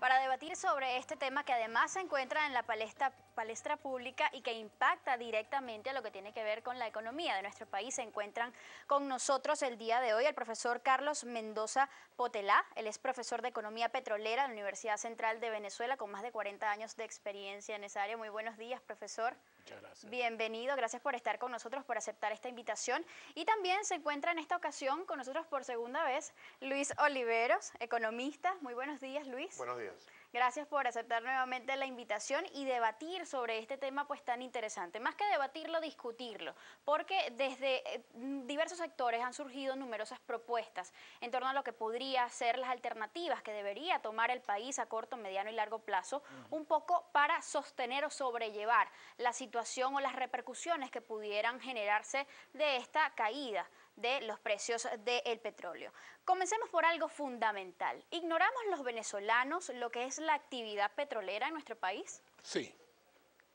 para debatir sobre este tema que además se encuentra en la palestra pública y que impacta directamente a lo que tiene que ver con la economía de nuestro país. Se encuentran con nosotros el día de hoy el profesor Carlos Mendoza Potelá. Él es profesor de Economía Petrolera de la Universidad Central de Venezuela con más de 40 años de experiencia en esa área. Muy buenos días, profesor. Muchas gracias. Bienvenido, gracias por estar con nosotros, por aceptar esta invitación. Y también se encuentra en esta ocasión con nosotros por segunda vez Luis Oliveros, economista. Muy buenos días, Luis. Buenos días. Gracias por aceptar nuevamente la invitación y debatir sobre este tema pues tan interesante. Más que debatirlo, discutirlo, porque desde diversos sectores han surgido numerosas propuestas en torno a lo que podría ser las alternativas que debería tomar el país a corto, mediano y largo plazo, un poco para sostener o sobrellevar la situación o las repercusiones que pudieran generarse de esta caída de los precios del petróleo. Comencemos por algo fundamental. ¿Ignoramos los venezolanos lo que es la actividad petrolera en nuestro país? Sí,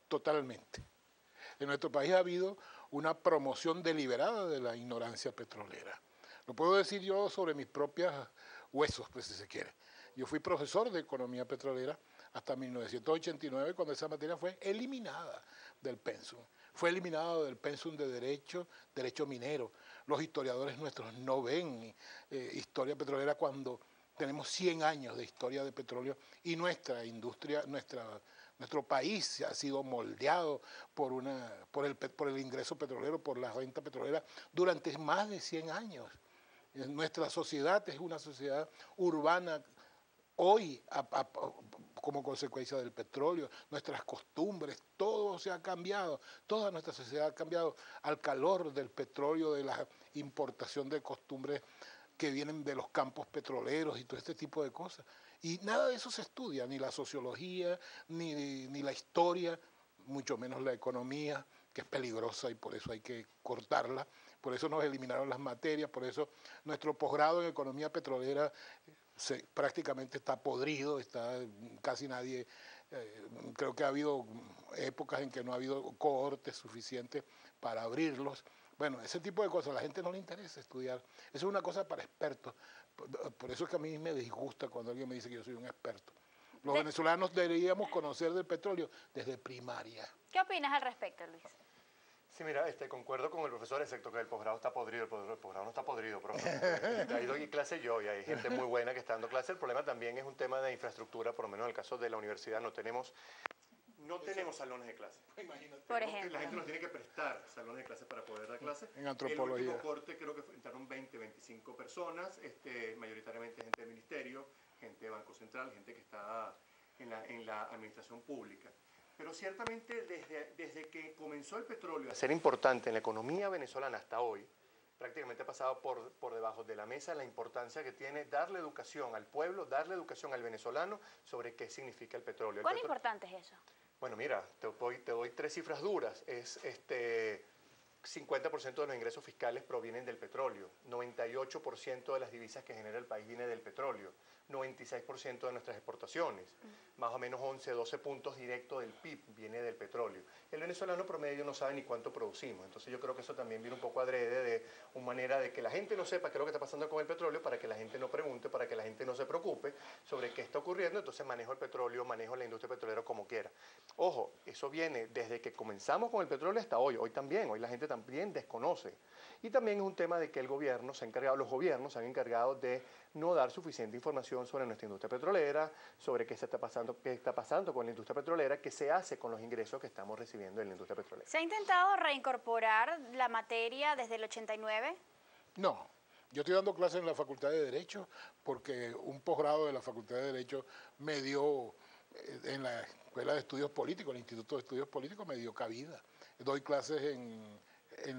totalmente. En nuestro país ha habido una promoción deliberada de la ignorancia petrolera. Lo puedo decir yo sobre mis propios huesos, pues si se quiere. Yo fui profesor de economía petrolera hasta 1989, cuando esa materia fue eliminada del pensum. Fue eliminado del pensum de derecho minero. Los historiadores nuestros no ven historia petrolera cuando tenemos 100 años de historia de petróleo y nuestra industria, nuestro país ha sido moldeado por el ingreso petrolero, por la renta petrolera durante más de 100 años. Nuestra sociedad es una sociedad urbana hoy como consecuencia del petróleo, nuestras costumbres, todo se ha cambiado, toda nuestra sociedad ha cambiado al calor del petróleo, de la importación de costumbres que vienen de los campos petroleros y todo este tipo de cosas. Y nada de eso se estudia, ni la sociología, ni la historia, mucho menos la economía, que es peligrosa y por eso hay que cortarla. Por eso nos eliminaron las materias, por eso nuestro posgrado en economía petrolera prácticamente está podrido, casi nadie, creo que ha habido épocas en que no ha habido cohortes suficientes para abrirlos. Bueno, ese tipo de cosas a la gente no le interesa estudiar. Eso es una cosa para expertos. Por eso es que a mí me disgusta cuando alguien me dice que yo soy un experto. Los venezolanos deberíamos conocer del petróleo desde primaria. ¿Qué opinas al respecto, Luis? Sí, mira, concuerdo con el profesor, excepto que el posgrado está podrido. El posgrado no está podrido, profe. Ahí doy clase yo y hay gente muy buena que está dando clase. El problema también es un tema de infraestructura, por lo menos en el caso de la universidad no tenemos salones de clase. Imagínate. Por ejemplo. La gente nos tiene que prestar salones de clase para poder dar clase. En antropología. El último corte creo que entraron 20, 25 personas, mayoritariamente gente del ministerio, gente de Banco Central, gente que está en la administración pública. Pero ciertamente desde que comenzó el petróleo a ser importante en la economía venezolana hasta hoy, prácticamente ha pasado por debajo de la mesa la importancia que tiene darle educación al pueblo, darle educación al venezolano sobre qué significa el petróleo. ¿Cuán importante es eso? Bueno, mira, te doy tres cifras duras. 50% de los ingresos fiscales provienen del petróleo, 98% de las divisas que genera el país viene del petróleo, 96% de nuestras exportaciones, más o menos 11, 12 puntos directos del PIB viene del petróleo. El venezolano promedio no sabe ni cuánto producimos, entonces yo creo que eso también viene un poco adrede de una manera de que la gente no sepa qué es lo que está pasando con el petróleo, para que la gente no pregunte, para que la gente no se preocupe sobre qué está ocurriendo, entonces manejo el petróleo, manejo la industria petrolera como quiera. Ojo, eso viene desde que comenzamos con el petróleo hasta hoy también, hoy la gente también desconoce. Y también es un tema de que los gobiernos se han encargado de no dar suficiente información sobre nuestra industria petrolera, sobre qué está pasando con la industria petrolera, qué se hace con los ingresos que estamos recibiendo en la industria petrolera. ¿Se ha intentado reincorporar la materia desde el 89? No. Yo estoy dando clases en la Facultad de Derecho porque un posgrado de la Facultad de Derecho me dio, en la Escuela de Estudios Políticos, el Instituto de Estudios Políticos, me dio cabida. Doy clases en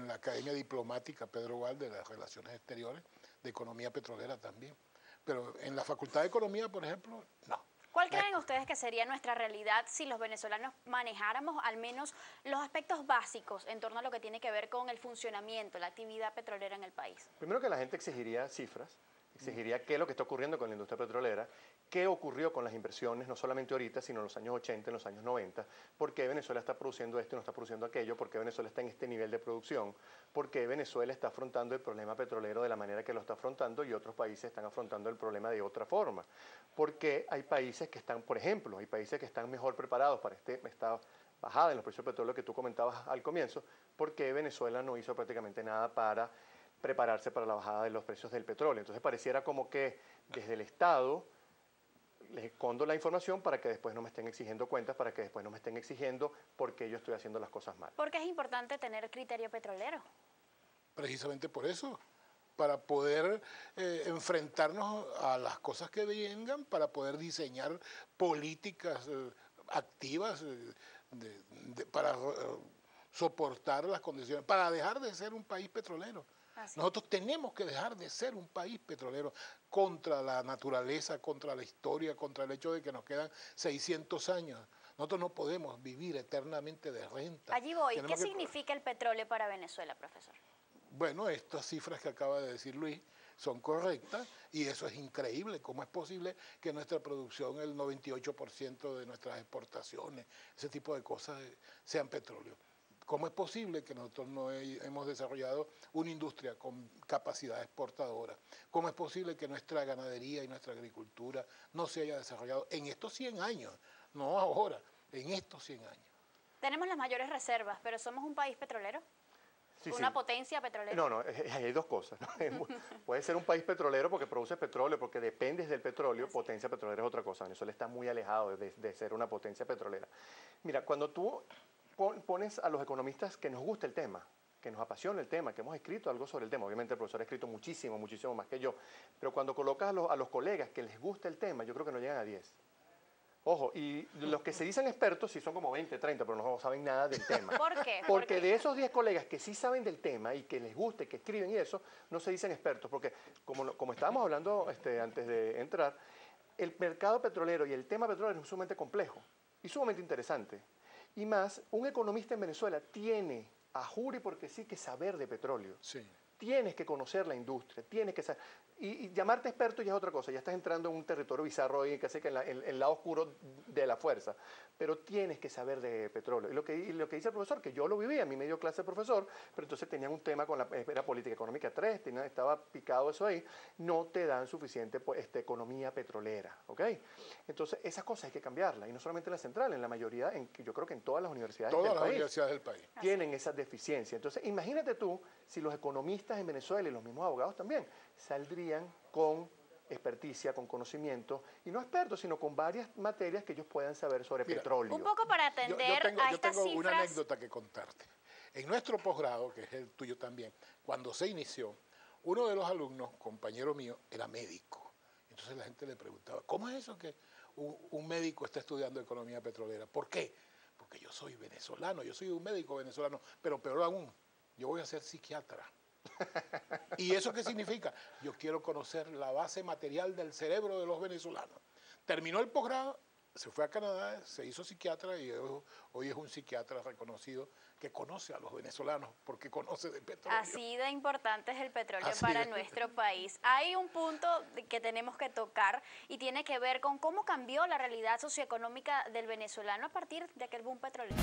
la Academia Diplomática Pedro Val de las Relaciones Exteriores, de Economía Petrolera también. Pero en la Facultad de Economía, por ejemplo, no. ¿Cuál creen ustedes que sería nuestra realidad si los venezolanos manejáramos al menos los aspectos básicos en torno a lo que tiene que ver con el funcionamiento, la actividad petrolera en el país? Primero que la gente exigiría cifras, exigiría qué es lo que está ocurriendo con la industria petrolera, qué ocurrió con las inversiones, no solamente ahorita, sino en los años 80, en los años 90, por qué Venezuela está produciendo esto y no está produciendo aquello, por qué Venezuela está en este nivel de producción, por qué Venezuela está afrontando el problema petrolero de la manera que lo está afrontando y otros países están afrontando el problema de otra forma. Porque hay países que están, por ejemplo, hay países que están mejor preparados para esta bajada en los precios del petróleo que tú comentabas al comienzo, porque Venezuela no hizo prácticamente nada para prepararse para la bajada de los precios del petróleo. Entonces pareciera como que desde el Estado les escondo la información para que después no me estén exigiendo cuentas, para que después no me estén exigiendo por qué yo estoy haciendo las cosas mal. ¿Por qué es importante tener criterio petrolero? Precisamente por eso, para poder enfrentarnos a las cosas que vengan, para poder diseñar políticas activas para soportar las condiciones, para dejar de ser un país petrolero. Así. Nosotros tenemos que dejar de ser un país petrolero contra la naturaleza, contra la historia, contra el hecho de que nos quedan 600 años. Nosotros no podemos vivir eternamente de renta. Allí voy. ¿Qué significa el petróleo para Venezuela, profesor? Bueno, estas cifras que acaba de decir Luis son correctas y eso es increíble. ¿Cómo es posible que nuestra producción, el 98% de nuestras exportaciones, ese tipo de cosas sean petróleo? ¿Cómo es posible que nosotros no hemos desarrollado una industria con capacidad exportadora? ¿Cómo es posible que nuestra ganadería y nuestra agricultura no se haya desarrollado en estos 100 años? No ahora, en estos 100 años. Tenemos las mayores reservas, pero ¿somos un país petrolero? Sí, ¿Una potencia petrolera? No, hay dos cosas, ¿no? Puede ser un país petrolero porque produce petróleo, porque dependes del petróleo. Potencia petrolera es otra cosa. Venezuela está muy alejado de ser una potencia petrolera. Mira, cuando tú pones a los economistas que nos gusta el tema, que nos apasiona el tema, que hemos escrito algo sobre el tema, obviamente el profesor ha escrito muchísimo, muchísimo más que yo, pero cuando colocas a los colegas que les gusta el tema, yo creo que no llegan a 10. Ojo, y los que se dicen expertos sí son como 20, 30, pero no saben nada del tema. ¿Por qué? Porque de esos 10 colegas que sí saben del tema y que les gusta, que escriben y eso, no se dicen expertos, porque como estábamos hablando antes de entrar, el mercado petrolero y el tema petrolero es sumamente complejo y sumamente interesante. Y más, un economista en Venezuela tiene, a jure porque sí, que saber de petróleo. Sí. Tienes que conocer la industria, tienes que saber. Y llamarte experto ya es otra cosa, ya estás entrando en un territorio bizarro ahí, casi que en el lado oscuro de la fuerza. Pero tienes que saber de petróleo. Y lo que dice el profesor, que yo lo viví, a mí me dio clase de profesor, pero entonces tenían un tema con era política económica 3, estaba picado eso ahí, no te dan suficiente economía petrolera, ¿ok? Entonces esas cosas hay que cambiarlas, y no solamente en la central, en la mayoría, yo creo que en todas las universidades del país tienen esas deficiencias. Entonces imagínate tú si los economistas en Venezuela y los mismos abogados también saldrían con experticia, con conocimiento, y no expertos, sino con varias materias que ellos puedan saber sobre petróleo. Un poco para atender a estas cifras. Yo tengo una anécdota que contarte. En nuestro posgrado, que es el tuyo también, cuando se inició, uno de los alumnos, compañero mío, era médico. Entonces la gente le preguntaba, ¿cómo es eso que un médico está estudiando economía petrolera? ¿Por qué? Porque yo soy venezolano, yo soy un médico venezolano, pero peor aún, yo voy a ser psiquiatra. ¿Y eso qué significa? Yo quiero conocer la base material del cerebro de los venezolanos. Terminó el posgrado, se fue a Canadá, se hizo psiquiatra y hoy es un psiquiatra reconocido que conoce a los venezolanos porque conoce de petróleo. Así de importante es el petróleo para nuestro país. Hay un punto que tenemos que tocar y tiene que ver con cómo cambió la realidad socioeconómica del venezolano a partir de aquel boom petrolero.